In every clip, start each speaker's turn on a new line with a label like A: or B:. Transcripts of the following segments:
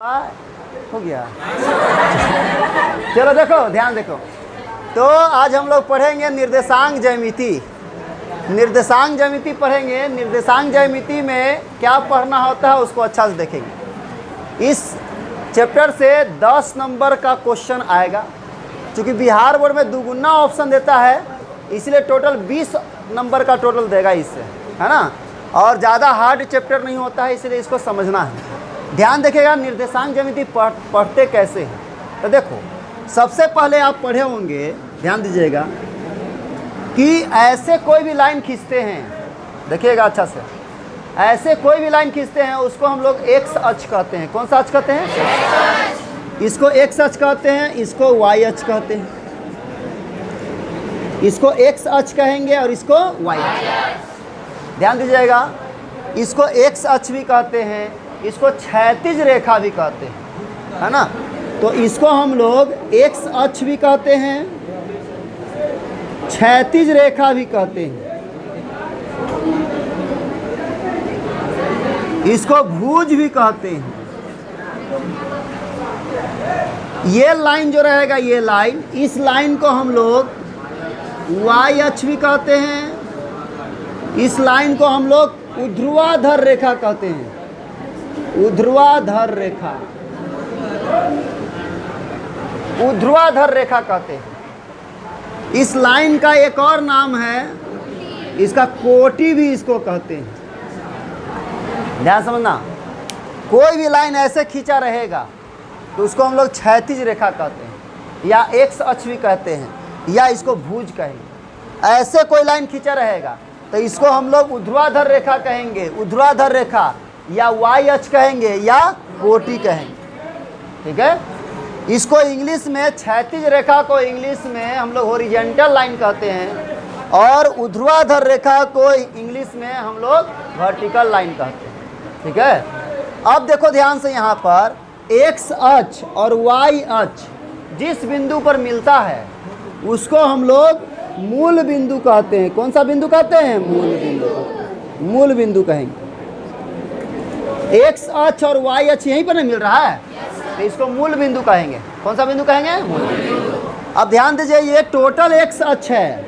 A: हो गया। चलो देखो, ध्यान देखो। तो आज हम लोग पढ़ेंगे निर्देशांक ज्यामिति। निर्देशांक ज्यामिति पढ़ेंगे। निर्देशांक ज्यामिति में क्या पढ़ना होता है उसको अच्छा से देखेंगे। इस चैप्टर से 10 नंबर का क्वेश्चन आएगा। क्योंकि बिहार बोर्ड में दुगुना ऑप्शन देता है, इसलिए टोटल 20 नंबर का टोटल देगा इससे, है ना। और ज़्यादा हार्ड चैप्टर नहीं होता है, इसलिए इसको समझना है। ध्यान देखिएगा निर्देशांक ज्यामिति पढ़ते कैसे हैं। तो देखो, सबसे पहले आप पढ़े होंगे, ध्यान दीजिएगा कि ऐसे कोई भी लाइन खींचते हैं, देखिएगा अच्छा से, ऐसे कोई भी लाइन खींचते हैं उसको हम लोग एक्स अक्ष कहते हैं। कौन सा अक्ष कहते हैं? इसको एक्स अक्ष कहते हैं, इसको वाई अक्ष कहते हैं। इसको एक्स अक्ष कहेंगे और इसको वाई अक्ष। ध्यान दीजिएगा, इसको एक्स अक्ष भी कहते हैं, इसको क्षैतिज रेखा भी कहते हैं, है ना। तो इसको हम लोग एक्स अक्ष भी कहते हैं, क्षैतिज रेखा भी कहते हैं, इसको भुज भी कहते हैं। ये लाइन जो रहेगा, ये लाइन, इस लाइन को हम लोग वाई अक्ष भी कहते हैं। इस लाइन को हम लोग ऊर्ध्वाधर रेखा कहते हैं, ऊर्ध्वाधर रेखा, ऊर्ध्वाधर रेखा कहते हैं। इस लाइन का एक और नाम है, इसका कोटि भी इसको कहते हैं। ध्यान समझना, कोई भी लाइन ऐसे खींचा रहेगा तो उसको हम लोग क्षैतिज रेखा कहते हैं, या एक्स अक्ष भी कहते हैं, या इसको भुज कहेंगे। ऐसे कोई लाइन खींचा रहेगा तो इसको हम लोग ऊर्ध्वाधर रेखा कहेंगे, ऊर्ध्वाधर रेखा, या वाई अक्ष कहेंगे, या कोटि कहेंगे। ठीक है। इसको इंग्लिश में, क्षैतिज रेखा को इंग्लिश में हम लोग हॉरिजॉन्टल लाइन कहते हैं, और ऊर्ध्वाधर रेखा को इंग्लिश में हम लोग वर्टिकल लाइन कहते हैं। ठीक है। अब देखो ध्यान से, यहाँ पर एक्स अक्ष और वाई अक्ष जिस बिंदु पर मिलता है उसको हम लोग मूल बिंदु कहते हैं। कौन सा बिंदु कहते हैं? मूल बिंदु, मूल बिंदु कहेंगे। एक्स अक्ष और वाई अक्ष यहीं पर नहीं मिल रहा है तो इसको मूल बिंदु कहेंगे। कौन सा बिंदु कहेंगे? मूल बिंदु। अब ध्यान दीजिए, ये टोटल एक्स अक्ष है,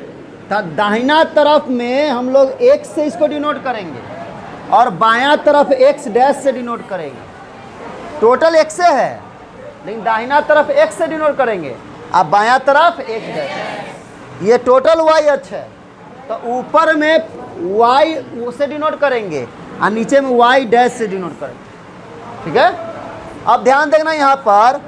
A: तो दाहिना तरफ में हम लोग एक्स से इसको डिनोट करेंगे और बायां तरफ एक्स डैश से डिनोट करेंगे। टोटल एक्स से है, लेकिन दाहिना तरफ एक्स से डिनोट करेंगे, अब बायां तरफ एक्स डैश। ये टोटल वाई अक्ष है, तो ऊपर में वाई से डिनोट करेंगे और नीचे में वाई डैश से डिनोट करेंगे। ठीक है। अब ध्यान देखना, यहाँ पर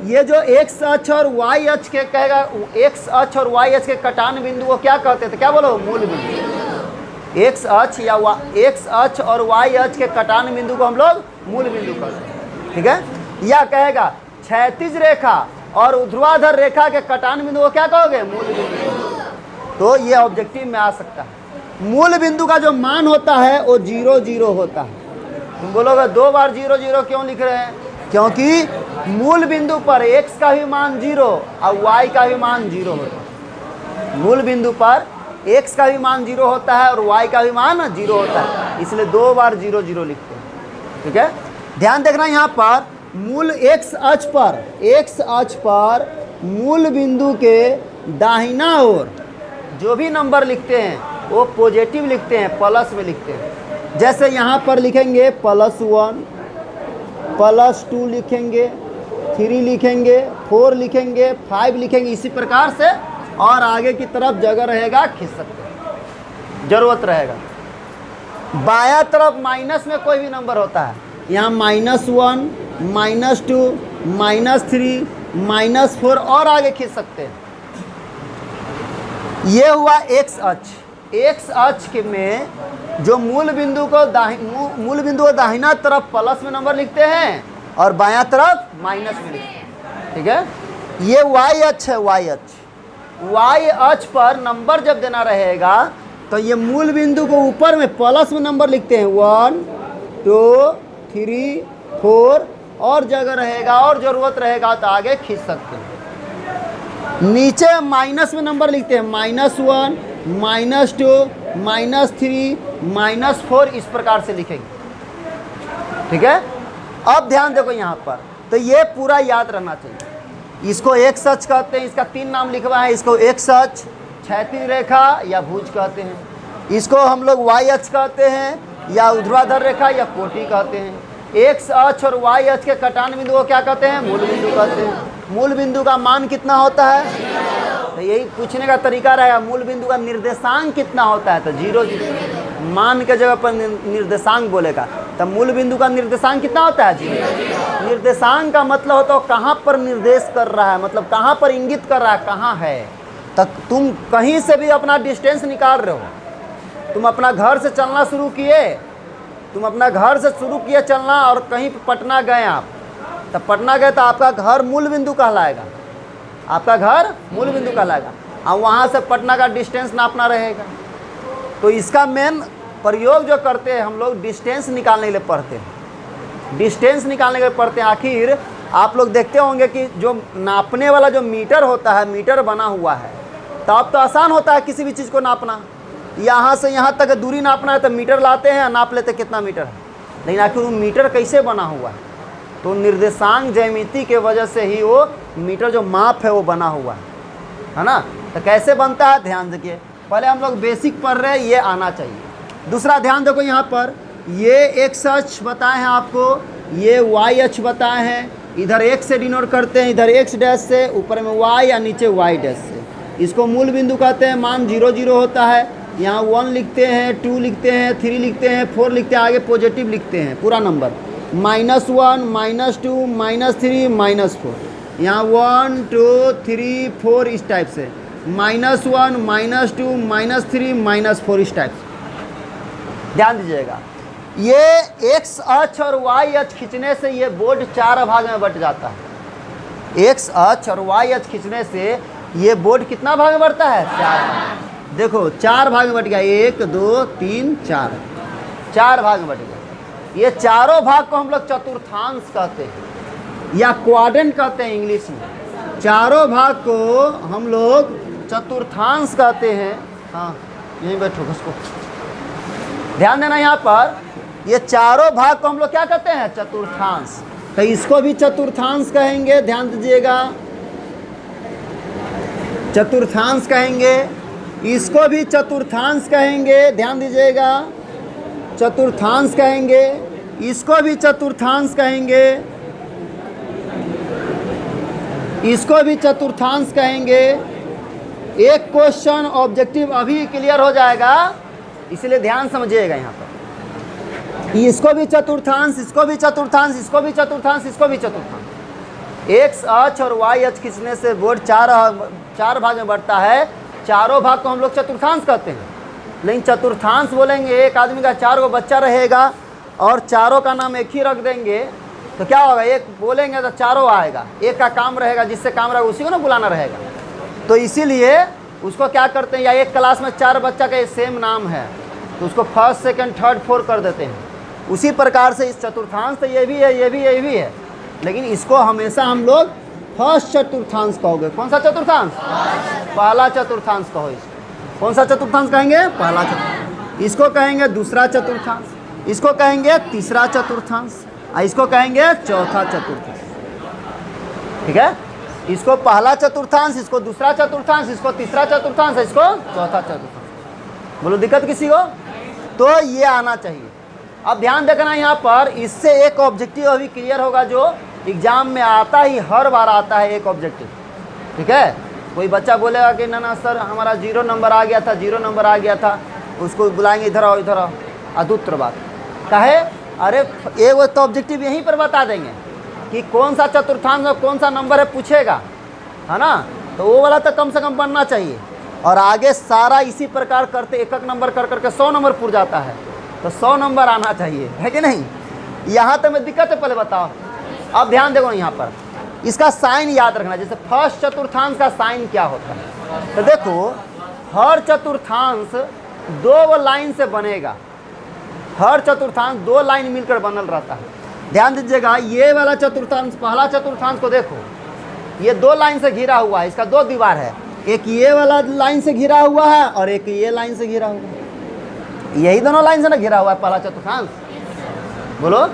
A: ये जो एक्स अक्ष और वाई अक्ष के कहेगा, एक्स अक्ष और वाई अक्ष के कटान बिंदु को क्या कहते थे? क्या बोलो? मूल बिंदु। एक्स अक्ष या एक्स अक्ष और वाई अक्ष के कटान बिंदु को हम लोग मूल बिंदु कहते हैं। ठीक है। या कहेगा क्षैतिज रेखा और ऊर्ध्वाधर रेखा के कटान बिंदु को क्या कहोगे? मूल बिंदु। तो ये ऑब्जेक्टिव में आ सकता है। मूल बिंदु का जो मान होता है वो 0 0 होता है। तुम बोलोगे 2 बार 0 0 क्यों लिख रहे हैं? क्योंकि मूल बिंदु पर x का भी मान 0 और y का भी मान 0 होता है। मूल बिंदु पर x का भी मान 0 होता है और y का भी मान 0 होता है, इसलिए 2 बार 0 0 लिखते हैं। ठीक है। ध्यान देखना, यहाँ पर मूल x अक्ष पर मूल बिंदु के दाहिना ओर जो भी नंबर लिखते हैं वो पॉजिटिव लिखते हैं, प्लस में लिखते हैं। जैसे यहाँ पर लिखेंगे +1, +2 लिखेंगे, 3 लिखेंगे, 4 लिखेंगे, 5 लिखेंगे, इसी प्रकार से। और आगे की तरफ जगह रहेगा, खींच सकते हैं, जरूरत रहेगा। बायां तरफ माइनस में कोई भी नंबर होता है, यहाँ -1, -2, -3, -4 और आगे खींच सकते हैं। ये हुआ एक्स अक्ष। एक्स अक्ष में जो मूल बिंदु को दाहिना तरफ प्लस में नंबर लिखते हैं और बायां तरफ माइनस में लिखते हैं। ठीक है। ये वाई अक्ष है, वाई अक्ष। वाई अक्ष पर नंबर जब देना रहेगा तो ये मूल बिंदु को ऊपर में प्लस में नंबर लिखते हैं, 1 2 3 4, और जगह रहेगा और ज़रूरत रहेगा तो आगे खींच सकते हैं। नीचे माइनस में नंबर लिखते हैं, -1, -2, -3, -4, इस प्रकार से लिखेंगे। ठीक है। अब ध्यान देखो, यहाँ पर तो ये पूरा याद रहना चाहिए। इसको एक सच कहते हैं, इसका 3 नाम लिखवा है। इसको एक सच, क्षैतिज रेखा या भुज कहते हैं। इसको हम लोग वाई अक्ष कहते हैं या ऊर्ध्वाधर रेखा या कोटि कहते हैं। एक्स अक्ष और वाई अक्ष के कटान बिंदु को क्या कहते हैं? मूल बिंदु कहते हैं। मूल बिंदु का मान कितना होता है? तो यही पूछने का तरीका रहेगा, मूल बिंदु का निर्देशांक कितना होता है? तो 0 मान के जगह पर निर्देशांक बोलेगा, तब मूल बिंदु का निर्देशांक कितना होता है? 0। निर्देशांक का मतलब होता है कहाँ पर निर्देश कर रहा है, मतलब कहाँ पर इंगित कर रहा है, कहाँ है। तब तुम कहीं से भी अपना डिस्टेंस निकाल रहे हो। तुम अपना घर से चलना शुरू किए, चलना और कहीं पटना गए आप, तब पटना गए तो आपका घर मूल बिंदु कहलाएगा, आपका घर मूल बिंदु कहलाएगा। और वहाँ से पटना का डिस्टेंस नापना रहेगा। तो इसका मेन प्रयोग जो करते हैं हम लोग, डिस्टेंस निकालने के लिए पढ़ते हैं, डिस्टेंस निकालने के लिए पढ़ते हैं। आखिर आप लोग देखते होंगे कि जो नापने वाला जो मीटर होता है, मीटर बना हुआ है, तो अब तो आसान होता है किसी भी चीज़ को नापना। यहाँ से यहाँ तक दूरी नापना है तो मीटर लाते हैं, नाप लेते कितना मीटर है। लेकिन आखिर वो मीटर कैसे बना हुआ है? तो निर्देशांक ज्यामिति के वजह से ही वो मीटर जो माप है वो बना हुआ है ना। तो कैसे बनता है ध्यान देखिए, पहले हम लोग बेसिक पढ़ रहे हैं, ये आना चाहिए। दूसरा ध्यान देखो, यहाँ पर ये एक्स अक्ष बताए हैं आपको, ये वाई अक्ष बताए हैं। इधर एक्स से डिनोट करते हैं, इधर एक्स डैश से, ऊपर में वाई या नीचे वाई डैश से। इसको मूल बिंदु कहते हैं। मान 0 0 होता है। यहाँ 1 लिखते हैं, 2 लिखते हैं, 3 लिखते हैं, 4 लिखते हैं, आगे पॉजिटिव लिखते हैं पूरा नंबर। -1, -2, -3, -4। यहाँ 1 2 3 4 इस टाइप से, -1 -2 -3 -4 इस टाइप से। ध्यान दीजिएगा, ये एक्स अक्ष और वाई अक्ष खींचने से ये बोर्ड 4 भाग में बट जाता है। एक्स अक्ष और वाई अक्ष खींचने से ये बोर्ड कितना भाग में बढ़ता है? 4। देखो 4 भाग में बट गया, 1 2 3 4, 4 भाग में बट गया। ये चारों भाग को हम लोग चतुर्थांश कहते हैं या क्वाड्रेंट कहते हैं इंग्लिश में। चारों भाग को हम लोग चतुर्थांश कहते हैं। हाँ यहीं बैठो, उसको ध्यान देना। यहाँ पर ये चारों भाग को हम लोग क्या कहते हैं? चतुर्थांश। तो इसको भी चतुर्थांश कहेंगे, ध्यान दीजिएगा, चतुर्थांश कहेंगे। इसको भी चतुर्थांश कहेंगे, ध्यान दीजिएगा, चतुर्थांश कहेंगे। इसको भी चतुर्थांश कहेंगे, इसको भी चतुर्थांश कहेंगे। एक क्वेश्चन ऑब्जेक्टिव अभी क्लियर हो जाएगा, इसलिए ध्यान समझिएगा। यहाँ पर इसको भी चतुर्थांश, इसको भी चतुर्थांश, इसको भी चतुर्थांश, इसको भी चतुर्थांश। एक्स अक्ष और वाई अक्ष खींचने से बोर्ड 4 भाग में बढ़ता है। चारों भाग को हम लोग चतुर्थांश कहते हैं। लेकिन चतुर्थांश बोलेंगे, एक आदमी का 4 गो बच्चा रहेगा और चारों का नाम एक ही रख देंगे, तो क्या होगा? एक बोलेंगे तो चारों आएगा, एक का काम रहेगा, जिससे काम रहेगा उसी को ना बुलाना रहेगा। तो इसीलिए उसको क्या करते हैं, या एक क्लास में 4 बच्चा का सेम नाम है तो उसको फर्स्ट सेकंड थर्ड फोर्थ कर देते हैं। उसी प्रकार से इस चतुर्थांश तो ये भी है, ये भी है, ये भी है, लेकिन इसको हमेशा हम लोग फर्स्ट चतुर्थांश कहोगे। कौन सा चतुर्थांश? पहला चतुर्थांश कहो इसको। कौन सा चतुर्थांश कहेंगे? पहला चतुर्थांश। इसको कहेंगे दूसरा चतुर्थांश, इसको कहेंगे तीसरा चतुर्थांश, इसको कहेंगे चौथा चतुर्थांश। ठीक है, इसको पहला चतुर्थांश, इसको दूसरा चतुर्थांश, इसको तीसरा चतुर्थांश, इसको चौथा चतुर्थांश। बोलो दिक्कत किसी को? तो ये आना चाहिए। अब ध्यान देखना यहाँ पर, इससे एक ऑब्जेक्टिव अभी क्लियर होगा जो एग्जाम में आता ही, हर बार आता है एक ऑब्जेक्टिव। ठीक है, कोई बच्चा बोलेगा कि ना सर हमारा 0 नंबर आ गया था, 0 नंबर आ गया था, उसको बुलाएंगे इधर आओ, इधर आओ। अदूत्र बात कहे, अरे एक तो ऑब्जेक्टिव यहीं पर बता देंगे कि कौन सा चतुर्थांश और कौन सा नंबर है पूछेगा, है ना। तो वो वाला तो कम से कम बनना चाहिए। और आगे सारा इसी प्रकार करते एक एक नंबर कर करके 100 नंबर पूर जाता है, तो 100 नंबर आना चाहिए, है कि नहीं। यहाँ तो मैं दिक्कत है, पहले बताओ। अब ध्यान देखो यहाँ पर, इसका साइन याद रखना। जैसे फर्स्ट चतुर्थांश का साइन क्या होता है, तो देखो हर चतुर्थांश 2 लाइन से बनेगा। हर चतुर्थांश 2 लाइन मिलकर बनल रहता है। ध्यान दीजिएगा, ये वाला चतुर्थांश, पहला चतुर्थांश को देखो, ये 2 लाइन से घिरा हुआ है, इसका 2 दीवार है। एक ये वाला लाइन से घिरा हुआ है और एक ये लाइन से घिरा हुआ है। यही दोनों लाइन से ना घिरा हुआ है पहला चतुर्थांश। बोलो,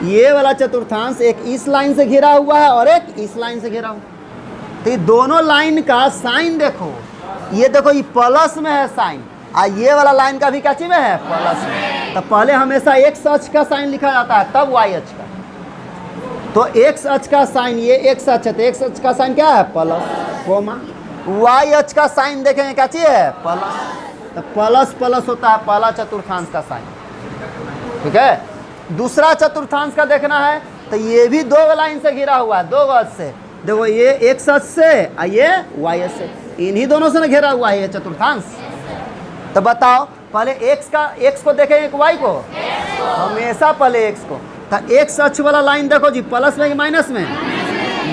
A: ये वाला चतुर्थांश एक इस लाइन से घिरा हुआ है और एक इस लाइन से घिरा हुआ है। तो ये दोनों लाइन का साइन देखो, ये देखो ये प्लस में है साइन, और ये वाला लाइन का भी क्या चीज में है, प्लस में। तो पहले हमेशा एक्स अक्ष का साइन लिखा जाता है, तब वाई अक्ष का। तो एक्स अक्ष का साइन, ये एक्स अक्ष है, तो एक्स अक्ष का साइन क्या है, प्लस कोमा। वाई अक्ष का साइन देखेंगे क्या चीज है, प्लस। तो प्लस प्लस होता है पहला चतुर्थांश का साइन, ठीक है। दूसरा चतुर्थांश का देखना है, तो ये भी दो लाइन से घिरा हुआ है, दो अक्ष से। देखो ये एक्स अक्ष से और ये वाई अक्ष से, इन्हीं दोनों से घिरा हुआ है ये चतुर्थांश। तो बताओ पहले एक्स को देखेंगे कि वाई को, हमेशा पहले एक्स को। तो एक्स अक्ष वाला लाइन देखो जी, प्लस में कि माइनस में,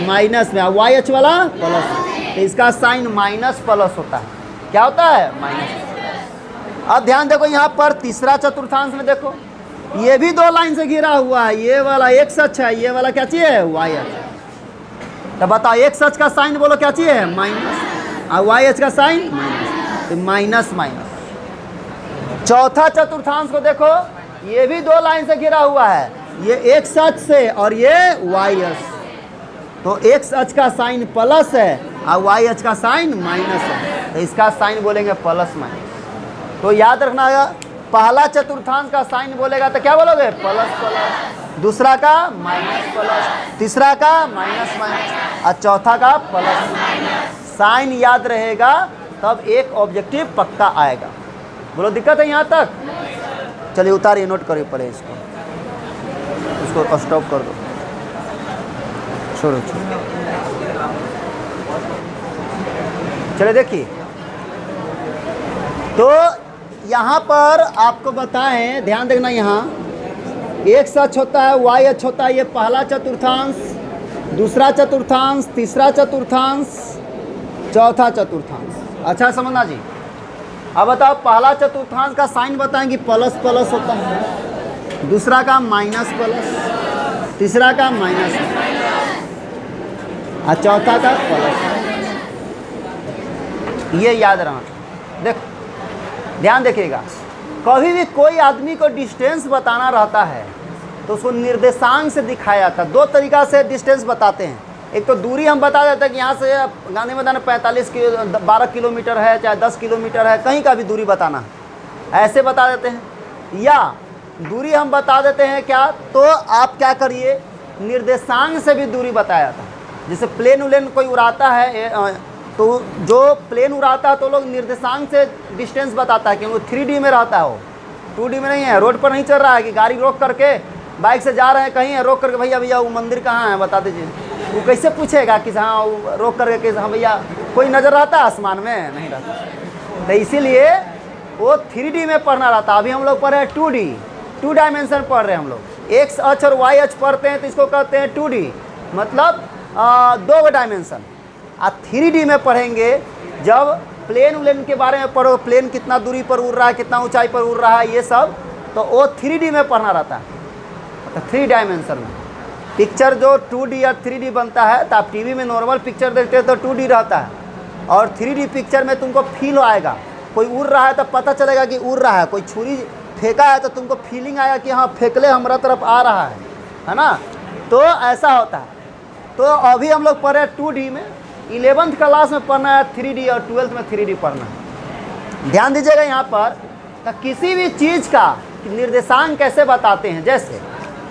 A: माइनस में। वाई अक्ष वाला प्लस में, तो इसका साइन माइनस प्लस होता है। क्या होता है, माइनस। अब ध्यान देखो यहाँ पर तीसरा चतुर्थांश में देखो, ये भी दो लाइन से घिरा हुआ है, ये वाला एक्स अक्ष है, ये वाला क्या चीज है, वाई अक्ष। तो बताओ एक्स अक्ष का साइन बोलो क्या चीज है, माइनस, और वाई अक्ष का साइन माइनस, तो माइनस माइनस। चौथा चतुर्थांश को देखो, ये भी दो लाइन से घिरा हुआ है, ये एक्स अक्ष से और ये वाई अक्ष। तो एक्स अक्ष का साइन प्लस है और वाई अक्ष का साइन माइनस है, तो इसका साइन बोलेंगे प्लस माइनस। तो याद रखना, पहला चतुर्थांश का साइन बोलेगा तो क्या बोलोगे, प्लस प्लस, दूसरा का माइनस प्लस, तीसरा का माइनस माइनस, और चौथा का प्लस माइनस। साइन याद रहेगा तब एक ऑब्जेक्टिव पक्का आएगा। बोलो दिक्कत है यहाँ तक? चलिए उतारिए, नोट करिए पहले इसको स्टॉप कर दो, छोड़ो। चलिए देखिए, तो यहाँ पर आपको बताएं, ध्यान देखना, यहाँ एक्स अक्ष होता है, वाई अक्ष होता है, ये पहला चतुर्थांश, दूसरा चतुर्थांश, तीसरा चतुर्थांश, चौथा चतुर्थांश। अच्छा समझना जी। अब बताओ पहला चतुर्थांश का साइन बताएंगे, प्लस प्लस होता है, दूसरा का माइनस प्लस, तीसरा का माइनस, और चौथा का प्लस। ये याद रखना। देखो ध्यान देखिएगा, कभी भी कोई आदमी को डिस्टेंस बताना रहता है तो उसको निर्देशांक से दिखाया जाता है। दो तरीका से डिस्टेंस बताते हैं। एक तो दूरी हम बता देते हैं कि यहाँ से गांधी मैदान 12 किलोमीटर है, चाहे 10 किलोमीटर है, कहीं का भी दूरी बताना है, ऐसे बता देते हैं। या दूरी हम बता देते हैं क्या, तो आप क्या करिए, निर्देशांक से भी दूरी बताया जाता है। जैसे प्लेन उलेन कोई उड़ाता है, तो जो प्लेन उड़ाता है तो लोग निर्देशांक से डिस्टेंस बताता है, क्योंकि वो 3D में रहता है, वो 2D में नहीं है। रोड पर नहीं चल रहा है कि गाड़ी रोक करके बाइक से जा रहे हैं कहीं, रोक करके भैया भैया वो मंदिर कहाँ है बता दीजिए, वो कैसे पूछेगा कि हाँ, वो रोक करके कि हाँ भैया, कोई नज़र रहता है आसमान में, नहीं रहता। तो इसीलिए वो 3D में पढ़ना रहता है। अभी हम लोग पढ़ रहे हैं 2D, 2 डायमेंशन पढ़ रहे हैं हम लोग। एक्स अक्ष और वाई अक्ष पढ़ते हैं तो इसको कहते हैं 2D, मतलब 2 डायमेंशन। आप 3D में पढ़ेंगे जब प्लेन उलेन के बारे में पढ़ो, प्लेन कितना दूरी पर उड़ रहा है, कितना ऊंचाई पर उड़ रहा है, ये सब तो वो 3D में पढ़ना रहता है, तो 3 डायमेंशन में। पिक्चर जो 2D या 3D बनता है, तो आप टीवी में नॉर्मल पिक्चर देखते हैं तो 2D रहता है, और 3D पिक्चर में तुमको फील आएगा। कोई उड़ रहा है तो पता चलेगा कि उड़ रहा है, कोई छुरी फेंका है तो तुमको फीलिंग आएगा कि हाँ फेंकले हमारा तरफ आ रहा है ना। तो ऐसा होता है। तो अभी हम लोग पढ़े 2D में, 11th क्लास में पढ़ना है 3D, और 12th में 3D पढ़ना है। ध्यान दीजिएगा यहाँ पर, तो किसी भी चीज़ का निर्देशांक कैसे बताते हैं। जैसे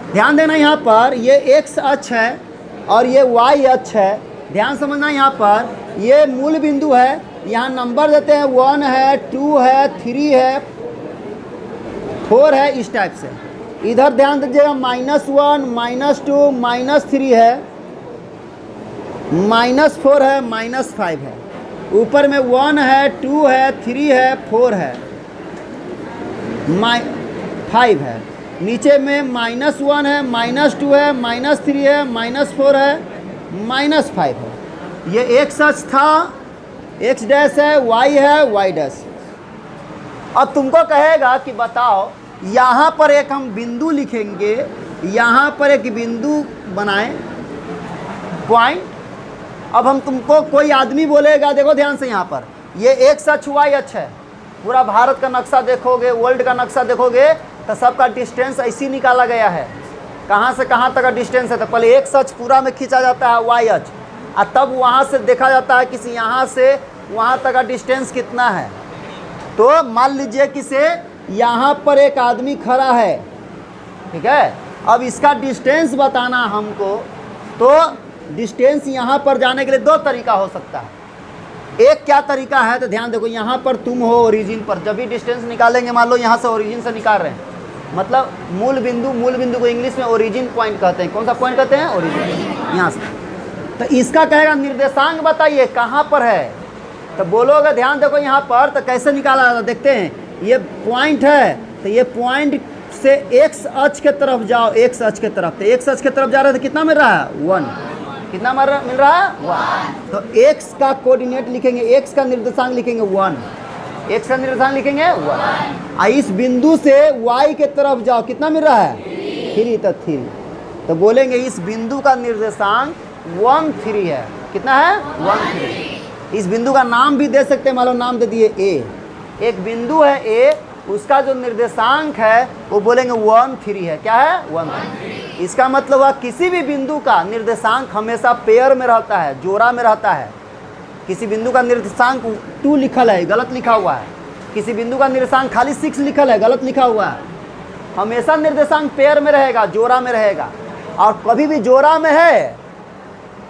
A: ध्यान देना, यहाँ पर ये एक्स अक्ष है और ये वाई अक्ष है। ध्यान समझना, यहाँ पर ये मूल बिंदु है, यहाँ नंबर देते हैं 1 है, 2 है, 3 है, 4 है, इस टाइप से। इधर ध्यान दीजिएगा, -1, -2, -3 है, -4 है, -5 है। ऊपर में 1 है, 2 है, 3 है, 4 है, 5 है। नीचे में -1 है, -2 है, -3 है, -4 है, -5 है। ये एक्स अक्ष था, एक्स डैश है, वाई है, वाई डैश। अब तुमको कहेगा कि बताओ, यहाँ पर एक हम बिंदु लिखेंगे, यहाँ पर एक बिंदु बनाएं, पॉइंट। अब हम तुमको कोई आदमी बोलेगा, देखो ध्यान से, यहाँ पर ये एक्स अक्ष वाई अक्ष है। पूरा भारत का नक्शा देखोगे, वर्ल्ड का नक्शा देखोगे तो सबका डिस्टेंस ऐसी निकाला गया है। कहाँ से कहाँ तक का डिस्टेंस है, तो पहले एक्स अक्ष पूरा में खींचा जाता है वाई अक्ष, और तब वहाँ से देखा जाता है किसी यहाँ से वहाँ तक का डिस्टेंस कितना है। तो मान लीजिए कि से यहाँ पर एक आदमी खड़ा है, ठीक है, अब इसका डिस्टेंस बताना हमको, तो डिस्टेंस यहाँ पर जाने के लिए दो तरीका हो सकता है। एक क्या तरीका है, तो ध्यान देखो, यहाँ पर तुम हो ओरिजिन पर, जब भी डिस्टेंस निकालेंगे, मान लो यहाँ से ओरिजिन से निकाल रहे हैं, मतलब मूल बिंदु को इंग्लिश में ओरिजिन पॉइंट कहते हैं। कौन सा पॉइंट कहते हैं? ओरिजिन। यहाँ से तो इसका कहेगा निर्देशांक बताइए कहाँ पर है, तो बोलोगे ध्यान देखो यहाँ पर, तो कैसे निकाला जाता देखते हैं। ये पॉइंट है, तो ये पॉइंट से एक्स अक्ष के तरफ जाओ, एक्स अक्ष के तरफ, तो एक्स अक्ष के तरफ जा रहे थे, कितना मिल रहा है? 1। कितना मिल रहा है? 1। तो एक्स का कोऑर्डिनेट लिखेंगे, एक्स का निर्देशांक लिखेंगे 1, एक्स का निर्देशांक लिखेंगे 1। इस बिंदु से वाई के तरफ जाओ, कितना मिल रहा है? 3। तो 3, तो बोलेंगे इस बिंदु का निर्देशांक 1 3 है। कितना है? 1 3। इस बिंदु का नाम भी दे सकते हैं, मान लो नाम दे दिए ए। एक बिंदु है ए, उसका जो निर्देशांक है वो बोलेंगे 1 3 है। क्या है? 1 3। इसका मतलब है किसी भी बिंदु का निर्देशांक हमेशा पेयर में रहता है, जोड़ा में रहता है। किसी बिंदु का निर्देशांक 2 लिखल है, गलत लिखा हुआ है। किसी बिंदु का निर्देशांक खाली 6 लिखल है, गलत लिखा हुआ है। हमेशा निर्देशांक पेयर में रहेगा, जोड़ा में रहेगा। और कभी भी जोड़ा में है,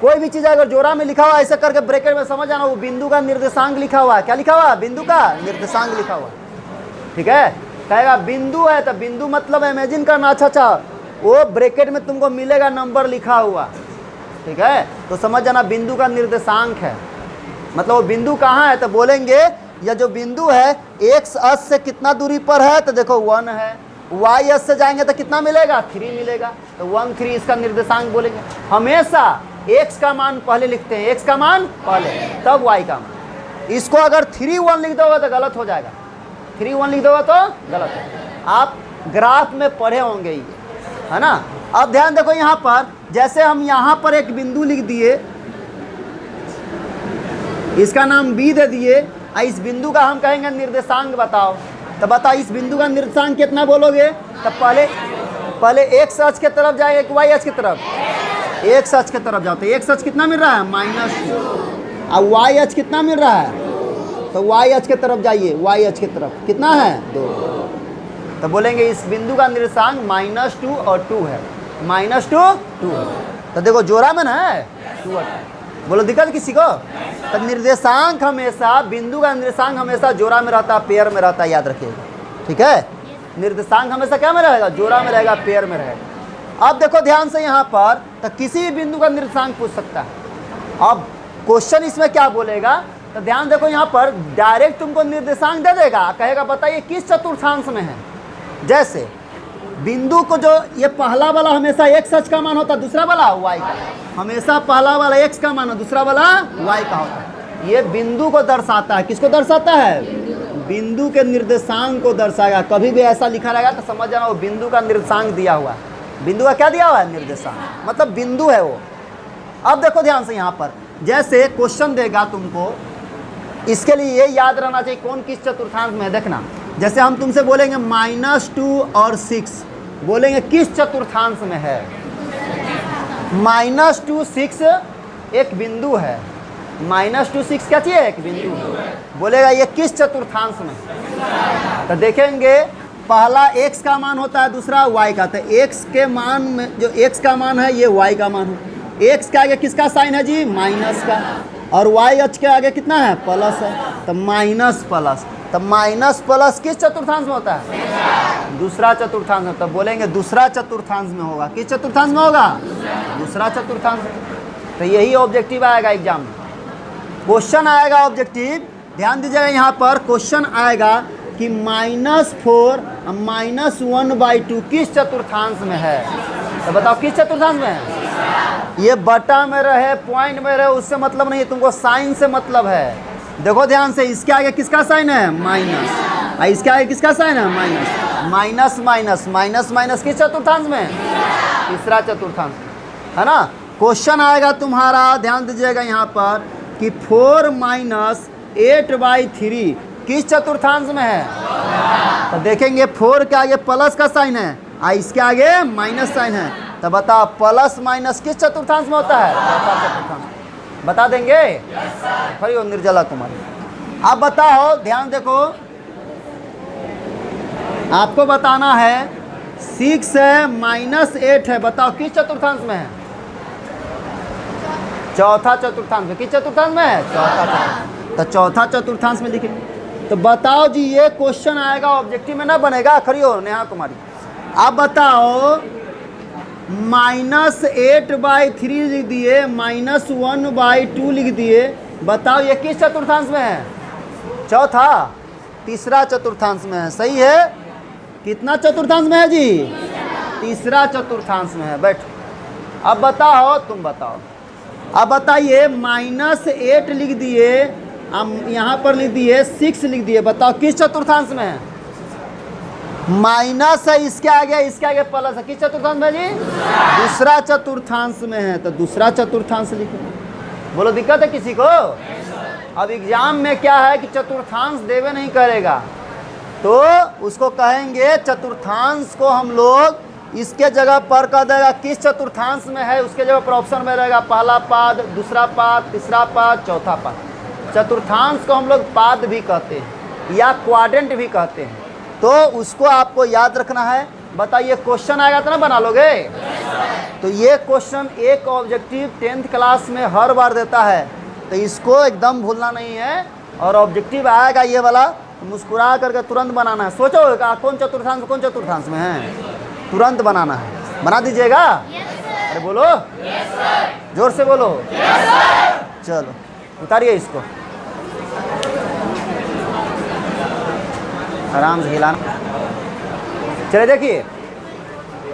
A: कोई भी चीज़ अगर जोड़ा में लिखा हुआ, ऐसे करके ब्रैकेट में समझ आना, वो बिंदु का निर्देशांक लिखा हुआ है। क्या लिखा हुआ है? बिंदु का निर्देशांक लिखा हुआ है। ठीक है, कहेगा बिंदु है, तो बिंदु मतलब इमेजिन करना, अच्छा वो ब्रैकेट में तुमको मिलेगा नंबर लिखा हुआ, ठीक है, तो समझ जाना बिंदु का निर्देशांक है। मतलब वो बिंदु कहाँ है, तो बोलेंगे यह जो बिंदु है एक्स अक्ष से कितना दूरी पर है, तो देखो 1 है। वाई अक्ष से जाएंगे तो कितना मिलेगा? 3 मिलेगा, तो 1 3 इसका निर्देशांक बोलेंगे। हमेशा एक्स का मान पहले लिखते हैं, एक्स का मान पहले, तब वाई का मान। इसको अगर 3 1 लिख दोगे तो गलत हो जाएगा, 3 1 लिख दोगे तो गलत है। आप ग्राफ में पढ़े होंगे ये, है ना। अब ध्यान देखो यहाँ पर, जैसे हम यहाँ पर एक बिंदु लिख दिए, इसका नाम बी दे दिए, इस बिंदु का हम कहेंगे निर्देशांक बताओ। तो बता इस बिंदु का निर्देशांक कितना बोलोगे? तो पहले एक्स अक्ष के तरफ जाएगा, वाई अक्ष की तरफ? एक्स अक्ष के तरफ जाओ, तो एक्स अक्ष कितना मिल रहा है? -2। और वाई अक्ष कितना मिल रहा है? तो वाई अक्ष के तरफ जाइए, वाई अक्ष की तरफ कितना है? 2। तो बोलेंगे इस बिंदु का निर्देशांक -2 और 2 है, -2 2। तो देखो जोड़ा में ना है 2। बोलो दिक्कत किसी को? तो निर्देशांक हमेशा, बिंदु का निर्देशांक हमेशा जोड़ा में रहता है, पेयर में रहता है, याद रखिएगा, ठीक है। निर्देशांक हमेशा क्या में रहेगा? जोड़ा में रहेगा, पेयर में रहेगा। अब देखो ध्यान से यहाँ पर, तो किसी भी बिंदु का निर्देशांक पूछ सकता है। अब क्वेश्चन इसमें क्या बोलेगा, तो ध्यान देखो यहाँ पर डायरेक्ट तुमको निर्देशांक दे देगा, कहेगा बताइए किस चतुर्थांश में है। जैसे बिंदु को जो ये पहला वाला हमेशा एक्स अक्ष का मान होता है, दूसरा वाला वाई का, हमेशा पहला वाला एक्स का मान है, दूसरा वाला वाई का होता है। ये बिंदु को दर्शाता है, किसको दर्शाता है? बिंदु के निर्देशांक को दर्शाएगा। कभी भी ऐसा लिखा रहेगा तो समझ जाना वो बिंदु का निर्देशांक दिया हुआ है। बिंदु का क्या दिया हुआ है? निर्देशांक, मतलब बिंदु है वो। अब देखो ध्यान से यहाँ पर, जैसे क्वेश्चन देगा तुमको, इसके लिए ये याद रहना चाहिए कौन किस चतुर्थांश में है। देखना, जैसे हम तुमसे बोलेंगे -2 और 6, बोलेंगे किस चतुर्थांश में है? -2 6 एक बिंदु है, -2 6 क्या चीज़ है? एक बिंदु है। बोलेगा ये किस चतुर्थांश में? तो देखेंगे पहला x का मान होता है, दूसरा y का। तो x के मान में जो x का मान है ये y का मान है। x के आगे किसका साइन है जी? माइनस का। और y अक्ष के आगे कितना है? प्लस है। तो माइनस प्लस, तो माइनस प्लस किस चतुर्थांश में होता है? दूसरा चतुर्थांश में। तो बोलेंगे दूसरा चतुर्थांश में होगा। किस चतुर्थांश में होगा? दूसरा चतुर्थांश में। तो यही ऑब्जेक्टिव आएगा एग्जाम में, क्वेश्चन आएगा ऑब्जेक्टिव। ध्यान दीजिएगा यहाँ पर क्वेश्चन आएगा कि -4 -1/2 किस चतुर्थांश में है? तो बताओ किस चतुर्थांश में है? ये बटा में रहे, पॉइंट में रहे, उससे मतलब नहीं है, तुमको साइन से मतलब है। देखो ध्यान से, इसके आगे किसका साइन है? माइनस। इसके आगे किसका साइन है? Minus. Minus minus minus minus किस चतुर्थांश में? तीसरा चतुर्थांश, है ना। क्वेश्चन आएगा तुम्हारा, ध्यान दीजिएगा यहाँ पर कि 4 - 8/3 किस चतुर्थांश में है? तो देखेंगे 4 के आगे प्लस का साइन है, इसके आगे माइनस साइन है। तो बताओ प्लस माइनस किस चतुर्थांश में होता है? चौथा चतुर्थांश। बता देंगे? खड़ी हो निर्जला कुमारी। अब बताओ, ध्यान देखो, आपको बताना है 6 है माइनस 8 है, बताओ किस चतुर्थांश में है? चौथा चतुर्थांश में। किस चतुर्थांश में है? चौथा चतुर्थांश। तो चौथा चतुर्थांश में लिखे। तो बताओ जी, ये क्वेश्चन आएगा ऑब्जेक्टिव में ना बनेगा? खड़ी हो नेहा कुमारी। अब बताओ, -8/3 लिख दिए, -1/2 लिख दिए, बताओ ये किस चतुर्थांश में है? चौथा, तीसरा चतुर्थांश में है। सही है? कितना चतुर्थांश में है जी? तीसरा चतुर्थांश में है। बैठो। अब बताओ, तुम बताओ। अब बताइए, -8 लिख दिए, अब यहाँ पर लिख दिए 6 लिख दिए, बताओ किस चतुर्थांश में है? माइनस है, इसके आगे प्लस है, किस चतुर्थांश में जी? दूसरा चतुर्थांश में है। तो दूसरा चतुर्थांश लिखो। बोलो, दिक्कत है किसी को? अब एग्जाम में क्या है कि चतुर्थांश देवे नहीं करेगा, तो उसको कहेंगे चतुर्थांश को हम लोग इसके जगह पर कह देगा किस चतुर्थांश में है, उसके जगह पर ऑप्शन में रहेगा पहला पाद, दूसरा पाद, तीसरा पाद, चौथा पाद। चतुर्थांश को हम लोग पाद भी कहते हैं या क्वाड्रेंट भी कहते हैं, तो उसको आपको याद रखना है। बताइए, क्वेश्चन आएगा तो ना बना लोगे? तो ये क्वेश्चन एक ऑब्जेक्टिव 10th क्लास में हर बार देता है, तो इसको एकदम भूलना नहीं है। और ऑब्जेक्टिव आएगा ये वाला, मुस्कुरा करके तुरंत बनाना है। सोचो कौन चतुर्थांश में है, तुरंत बनाना है। बना दीजिएगा? अरे बोलो, जोर से बोलो। चलो उतारिए इसको, आराम से हिलाना। चलिए देखिए,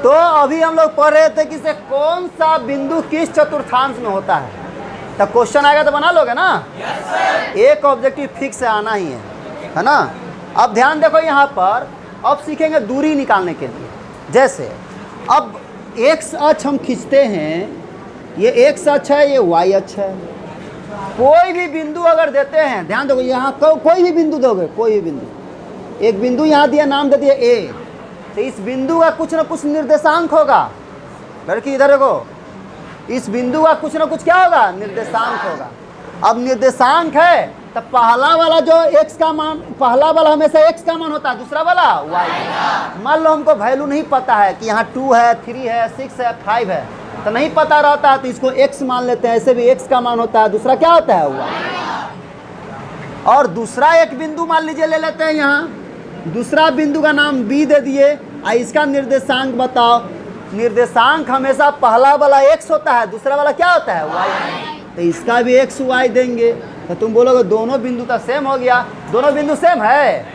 A: तो अभी हम लोग पढ़ रहे थे कि से कौन सा बिंदु किस चतुर्थांश में होता है। तो क्वेश्चन आएगा तो बना लोगे ना? एक ऑब्जेक्टिव फिक्स आना ही है ना? अब ध्यान देखो, यहाँ पर अब सीखेंगे दूरी निकालने के लिए। जैसे अब एक्स अक्ष हम खींचते हैं, ये एक्स अक्ष है, ये वाई अक्ष है। कोई भी बिंदु अगर देते हैं, ध्यान दो, यहाँ कोई भी बिंदु दोगे, कोई भी बिंदु, एक बिंदु यहाँ दिया, नाम दे दिया ए, तो इस बिंदु का कुछ ना कुछ निर्देशांक होगा। लड़की इधर देखो, इस बिंदु का कुछ ना कुछ क्या होगा? निर्देशांक होगा। अब निर्देशांक है तो पहला वाला जो x का मान, पहला वाला हमेशा x का मान होता है, दूसरा वाला y। मान लो हमको वैल्यू नहीं पता है कि यहाँ 2 है, 3 है, 6 है, 5 है, तो नहीं पता रहता है, तो इसको x मान लेते हैं। ऐसे भी x का मान होता है, दूसरा क्या होता है? y। और दूसरा एक बिंदु मान लीजिए ले लेते हैं, यहाँ दूसरा बिंदु का नाम b दे दिए, और इसका निर्देशांक बताओ। निर्देशांक हमेशा पहला वाला x होता है, दूसरा वाला क्या होता है? y। तो इसका भी x y देंगे, तो तुम बोलोगे दोनों बिंदु तो सेम हो गया। दोनों बिंदु सेम है?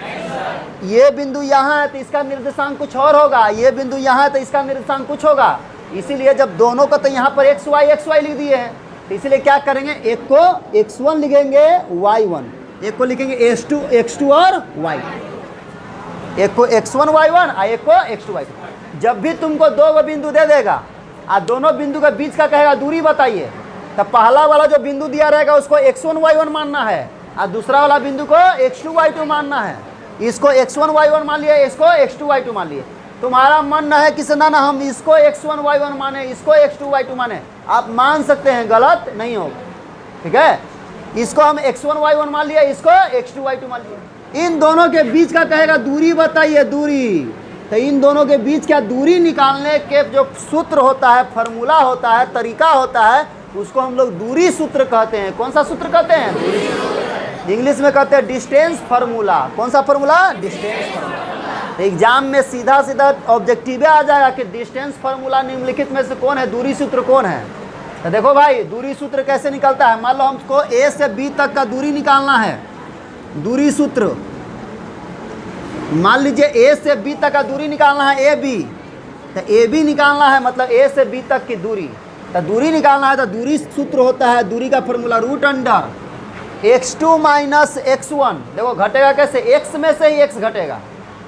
A: ये बिंदु यहाँ है तो इसका निर्देशांक कुछ और होगा, ये बिंदु यहाँ है तो इसका निर्देशांक कुछ होगा। इसीलिए जब दोनों का तो यहाँ पर x y लिख दिए हैं, तो इसीलिए क्या करेंगे, एक को x1 लिखेंगे, y1, एक को लिखेंगे x2 और y, एक को x1 y1 और एक को x2 y2। जब भी तुमको दो बिंदु दे देगा और दोनों बिंदु के बीच का कहेगा दूरी बताइए, तो पहला वाला जो बिंदु दिया रहेगा उसको x1 y1 मानना है, और दूसरा वाला बिंदु को x2 y2 मानना है। इसको x1 y1 मान लिया, इसको x2 y2 मान लिए। तुम्हारा मन है कि ना हम इसको x1 y1 माने, इसको x2 y2 माने, आप मान सकते हैं, गलत नहीं होगा। ठीक है, इसको हम x1 y1 मान लिया, इसको x2 y2 मान लिया। इन दोनों के बीच का कहेगा दूरी बताइए, दूरी। तो इन दोनों के बीच क्या दूरी निकालने के जो सूत्र होता है, फॉर्मूला होता है, तरीका होता है, उसको हम लोग दूरी सूत्र कहते हैं। कौन सा सूत्र कहते हैं? दूरी सूत्र। इंग्लिश में कहते हैं डिस्टेंस फार्मूला। कौन सा फार्मूला? Distance formula. तो एग्जाम में सीधा सीधा ऑब्जेक्टिव आ जाएगा कि डिस्टेंस फार्मूला निम्नलिखित में से कौन है, दूरी सूत्र कौन है। तो देखो भाई, दूरी सूत्र कैसे निकलता है। मान लो हमको ए से बी तक का दूरी निकालना है, दूरी सूत्र मान लीजिए ए से बी तक का दूरी निकालना है, ए बी, तो ए बी निकालना है, मतलब ए से बी तक की दूरी। तो दूरी निकालना है तो दूरी सूत्र होता है, दूरी का formula √under x2 minus x1। देखो घटेगा कैसे, x में से ही x घटेगा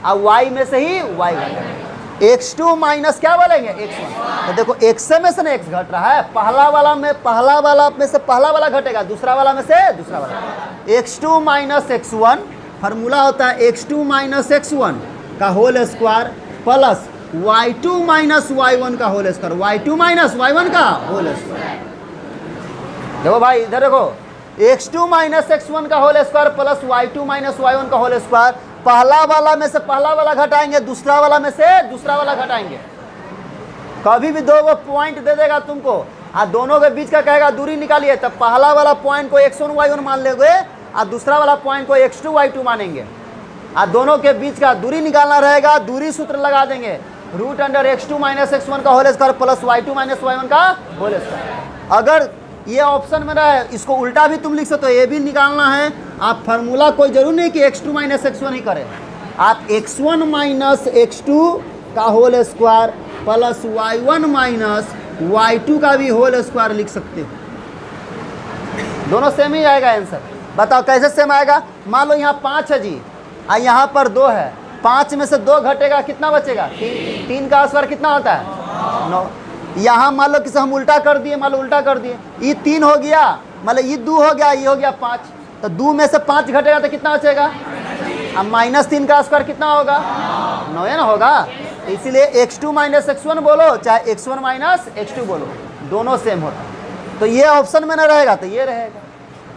A: और y में से ही y घटेगा। x2 माइनस क्या बोलेंगे, x1। तो देखो x में से ना x घट रहा है, पहला वाला में से पहला वाला घटेगा, दूसरा वाला में से दूसरा वाला। x2 माइनस x1 फार्मूला होता है x2 माइनस x1 का whole square plus y2 minus y1 का whole square, y2 minus y1 का होल स्क्वायर। देखो भाई इधर देखो, x2 माइनस x1 का whole square plus y2 minus y1 का होल स्क्वायर। पहला वाला में से पहला वाला घटाएंगे, दूसरा वाला में से दूसरा वाला घटाएंगे। कभी भी दो पॉइंट दे देगा तुमको और दोनों के बीच का कहेगा दूरी निकालिए, तब पहला वाला पॉइंट को x1 y1 मान लेंगे और दूसरा वाला पॉइंट को x2 y2 मानेंगे और दोनों के बीच का दूरी निकालना रहेगा। दूरी सूत्र लगा देंगे, root under x2 minus x1 का whole square plus y2 minus y1 का होल स्क्वायर। अगर ये ऑप्शन में रहे, इसको उल्टा भी तुम लिख सकते हो, ये भी निकालना है। आप फार्मूला कोई जरूर नहीं कि x2 माइनस x1 ही करें, आप x1 माइनस x2 का whole square plus y1 minus y2 का भी होल स्क्वायर लिख सकते हो। दोनों सेम ही आएगा आंसर। बताओ कैसे सेम आएगा। मान लो यहाँ 5 है जी और यहाँ पर 2 है, 5 में से 2 घटेगा, कितना बचेगा? 3 का स्क्वायर कितना होता है? 9। यहाँ मान लो किसे हम उल्टा कर दिए, मान लो उल्टा कर दिए, ये 3 हो गया, मतलब ये 2 हो गया, ये हो गया 5, तो 2 में से 5 घटेगा तो कितना बचेगा? अब माइनस 3 का स्क्वायर कितना होगा? 9 है ना होगा। इसीलिए x2 माइनस x1 बोलो चाहे x1 माइनस x2 बोलो, दोनों सेम होता है। तो ये ऑप्शन में ना रहेगा तो ये रहेगा।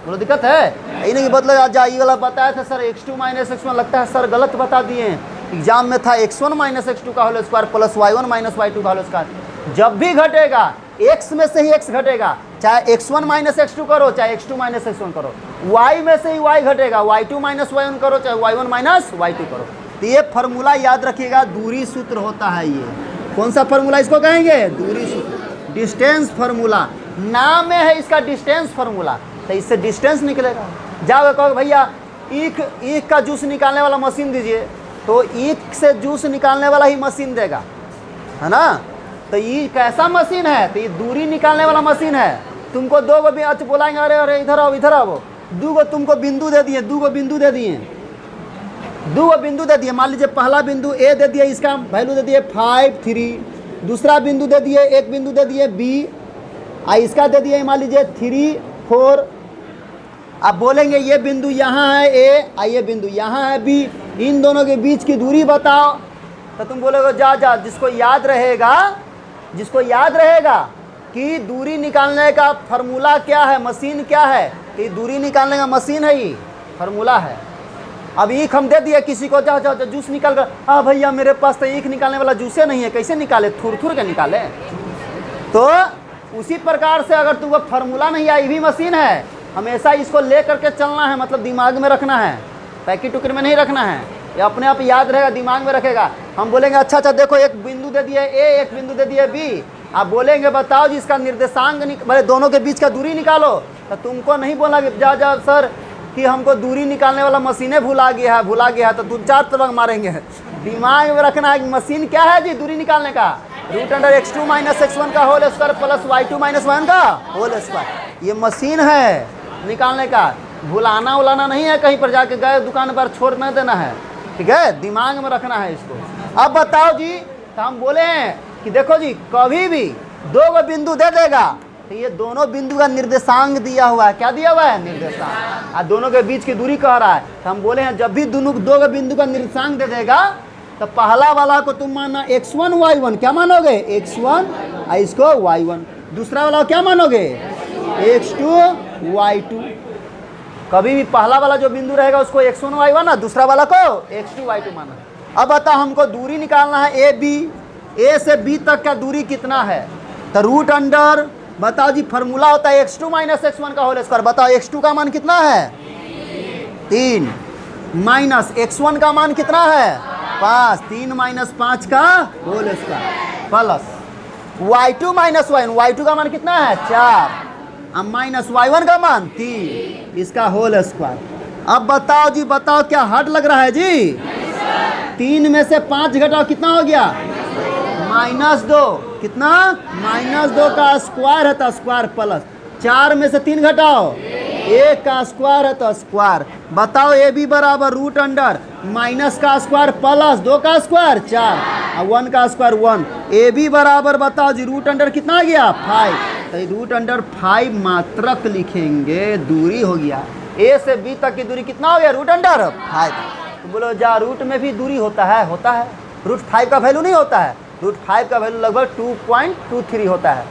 A: बोलो दिक्कत है? यही नहीं बदले जा, ये वाला बताया था सर x2 माइनस x1, लगता है सर गलत बता दिए हैं। एग्जाम में था x1 माइनस x2 का whole square plus y1 minus y2 का होल स्क्वायर। जब भी घटेगा x में से ही x घटेगा, चाहे x1 माइनस x2 करो चाहे x2 माइनस x1 करो, y में से ही y घटेगा, y2 माइनस y1 करो चाहे y1 माइनस y2 करो। तो ये फार्मूला याद रखिएगा, दूरी सूत्र होता है। ये कौन सा फार्मूला इसको कहेंगे? दूरी सूत्र, डिस्टेंस फार्मूला। नाम में है इसका डिस्टेंस फार्मूला, तो इससे डिस्टेंस निकलेगा। जाओ कहो भैया ईख का जूस निकालने वाला मशीन दीजिए, तो ईख से जूस निकालने वाला ही मशीन देगा, है ना। तो ये कैसा मशीन है? तो ये दूरी निकालने वाला मशीन है। तुमको 2 भी अच्छा बोलाएंगे, अरे अरे इधर आओ इधर आओ, 2 तुमको बिंदु दे दिए, 2 बिंदु दे दिए, 2 बिंदु दे दिए। मान लीजिए पहला बिंदु ए दे दिए, इसका वैल्यू दे दिए 5 3, दूसरा बिंदु दे दिए, एक बिंदु दे दिए बी, इसका दे दिए मान लीजिए 3 4। अब बोलेंगे ये बिंदु यहाँ है ए और ये बिंदु यहाँ है बी, इन दोनों के बीच की दूरी बताओ। तो तुम बोलोगे जा जिसको याद रहेगा कि दूरी निकालने का फार्मूला क्या है, मशीन क्या है, कि दूरी निकालने का मशीन है, ये फार्मूला है। अब ईख हम दे दिए किसी को, जा जूस निकाल कर, हाँ भैया मेरे पास तो ईख निकालने वाला जूसे नहीं है, कैसे निकाले? थुर के निकाले। तो उसी प्रकार से अगर तुमको फार्मूला नहीं आई भी मशीन है, हमेशा इसको ले करके चलना है, मतलब दिमाग में रखना है, पैकेट टुकड़ में नहीं रखना है, ये अपने आप याद रहेगा, दिमाग में रखेगा। हम बोलेंगे अच्छा देखो एक बिंदु दे दिए ए, एक बिंदु दे दिए बी, आप बोलेंगे बताओ जी इसका निर्देशांक भले दोनों के बीच का दूरी निकालो, तो तुमको नहीं बोला कि जा सर कि हमको दूरी निकालने वाला मशीने भुला गया है, तो तुम 4 तरह मारेंगे। दिमाग में रखना है कि मशीन क्या है जी दूरी निकालने का, root under x2 minus x1 का whole square plus y2 minus y1 का होल स्क्वायर। ये मशीन है निकालने का, भुलाना उलाना नहीं है, कहीं पर जाके गए दुकान पर छोड़ नहीं देना है, ठीक है, दिमाग में रखना है इसको। अब बताओ जी, तो हम बोले हैं कि देखो जी कभी भी 2 बिंदु दे देगा तो ये दोनों बिंदु का निर्देशांक दिया हुआ है, क्या दिया हुआ है? निर्देशांक। और दोनों के बीच की दूरी कह रहा है, तो हम बोले हैं जब भी दोनों 2 बिंदु का निर्देशांक दे देगा तो पहला वाला को तुम मानना x1 y1, क्या मानोगे? x1, इसको y1। दूसरा वाला क्या मानोगे? x2 y2। कभी भी पहला वाला जो बिंदु रहेगा उसको x1 y1 ना, दूसरा वाला को x2 y2 माना। अब बताओ हमको दूरी निकालना है ए बी, ए से बी तक का दूरी कितना है? तो रूट अंडर बताओ जी फार्मूला होता है x2 माइनस x1 का होल स्क्वायर। बताओ x2 का मान कितना है? 3 माइनस x1 का मान कितना है? 5, 3 माइनस 5 का whole square plus y2 minus y2 का मान कितना है? 4, अब माइनस y1 का मान 3, इसका होल स्क्वायर। अब बताओ जी, बताओ क्या हार्ड लग रहा है जी? 3 में से 5 घटाओ कितना हो गया? -2, कितना? -2 का स्क्वायर है तो स्क्वायर प्लस 4 में से 3 घटाओ, 1 का स्क्वायर है तो स्क्वायर। बताओ ए बी बराबर रूट अंडर माइनस का स्क्वायर प्लस 2 का स्क्वायर 4 और 1 का स्क्वायर 1। ए बी बराबर बताओ जी रूट अंडर कितना आ गया? 5। तो रूट अंडर 5 मात्रक लिखेंगे, दूरी हो गया। ए से बी तक की दूरी कितना हो गया? Root under 5। तो बोलो जा रूट में भी दूरी होता है? होता है। √5 का वैल्यू नहीं होता है, √5 का वैल्यू लगभग 2.23 होता है,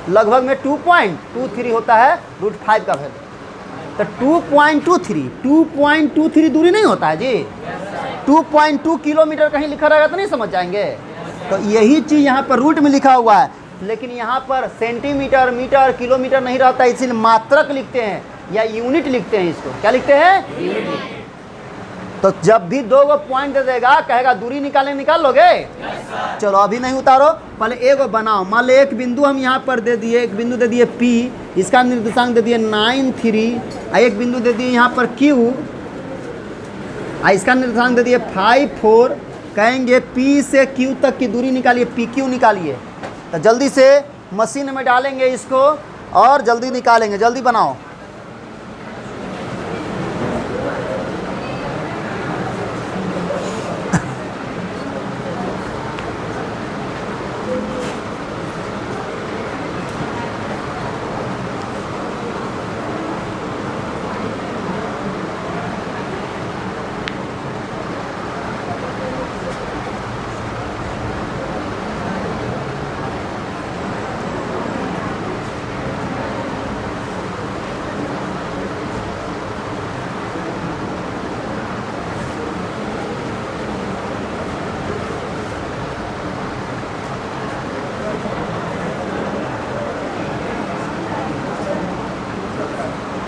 A: लगभग में 2.23 होता है √5 का वैल्यू। तो 2.23 दूरी नहीं होता है जी, 2.2 किलोमीटर कहीं लिखा रहेगा तो नहीं समझ जाएंगे। तो यही चीज़ यहाँ पर रूट में लिखा हुआ है, लेकिन यहाँ पर सेंटीमीटर, मीटर, किलोमीटर नहीं रहता, इसीलिए मात्रक लिखते हैं या यूनिट लिखते हैं। इसको क्या लिखते हैं? यूनिट लिखते हैं। तो जब भी 2 गो पॉइंट दे देगा, कहेगा दूरी निकाल लोगे? चलो अभी नहीं उतारो, पहले एगो बनाओ। मान लो एक बिंदु हम यहाँ पर दे दिए, एक बिंदु दे दिए P, इसका निर्देशांक दे दिए 9, 3, एक बिंदु दे दिए यहाँ पर Q, इसका निर्देशांक दे दिए 5, 4। कहेंगे P से Q तक की दूरी निकालिए, PQ निकालिए। तो जल्दी से मशीन में डालेंगे इसको और जल्दी निकालेंगे, जल्दी बनाओ।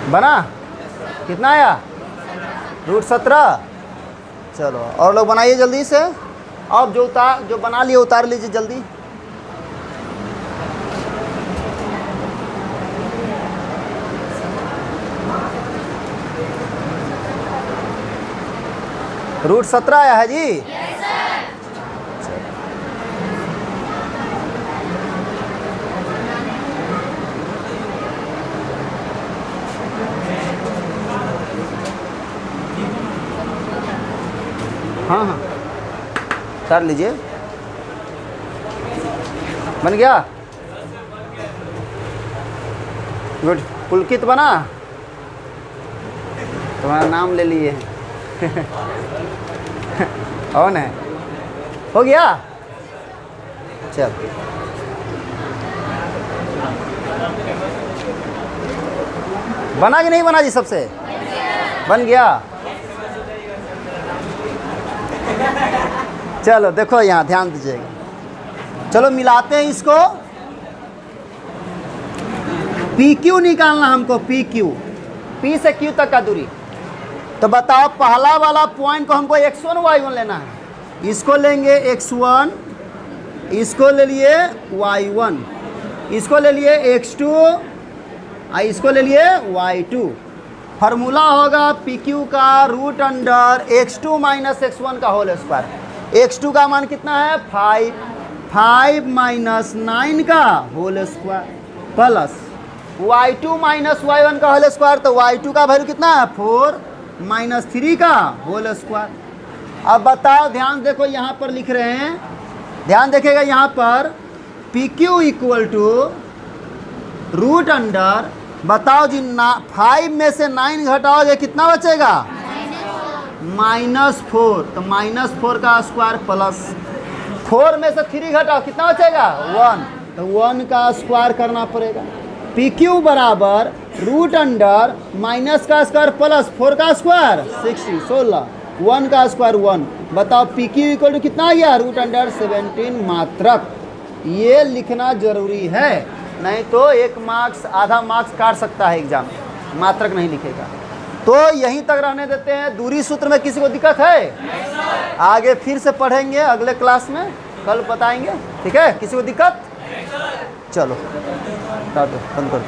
A: बना? कितना आया? √17। चलो और लोग बनाइए जल्दी से। अब जो बना लिए उतार लीजिए जल्दी। √17 आया है जी? Yes sir. हाँ हाँ कर लीजिए। बन गया? गुड। पुलकित बना? तुम्हारा नाम ले लिए कौन है? हो गया? चल बना कि नहीं बना जी? सबसे बन गया? चलो देखो यहाँ ध्यान दीजिएगा। चलो मिलाते हैं इसको। PQ निकालना हमको, PQ, P से Q तक का दूरी। तो बताओ पहला वाला पॉइंट को हमको x1 y1 लेना है। इसको लेंगे x1, इसको ले लिए y1, इसको ले लिए x2, इसको ले लिए y2। फार्मूला होगा PQ का √x2 - x1 का होल स्क्वायर। x2 का मान कितना है? 5, 5 - 9 का whole square plus y2 - y1 का होल स्क्वायर। तो y2 का वैल्यू कितना है? 4 - 3 का होल स्क्वायर। अब बताओ, ध्यान देखो यहाँ पर लिख रहे हैं, ध्यान देखिएगा यहाँ पर PQ = √, बताओ जी 5 में से 9 घटाओगे कितना बचेगा? -4। तो -4 का स्क्वायर प्लस 4 में से 3 घटाओ कितना बचेगा? 1। तो 1 का स्क्वायर करना पड़ेगा। PQ बराबर √, माइनस का स्क्वायर प्लस 4 का स्क्वायर 60, 16, 1 का स्क्वायर 1। बताओ PQ = कितना आ गया? √17 मात्रक। ये लिखना जरूरी है, नहीं तो 1 मार्क्स, आधा मार्क्स काट सकता है एग्जाम, मात्रक नहीं लिखेगा। तो यहीं तक रहने देते हैं। दूरी सूत्र में किसी को दिक्कत है? आगे फिर से पढ़ेंगे अगले क्लास में, कल बताएंगे, ठीक है? किसी को दिक्कत? चलो काटो, बंद कर दो।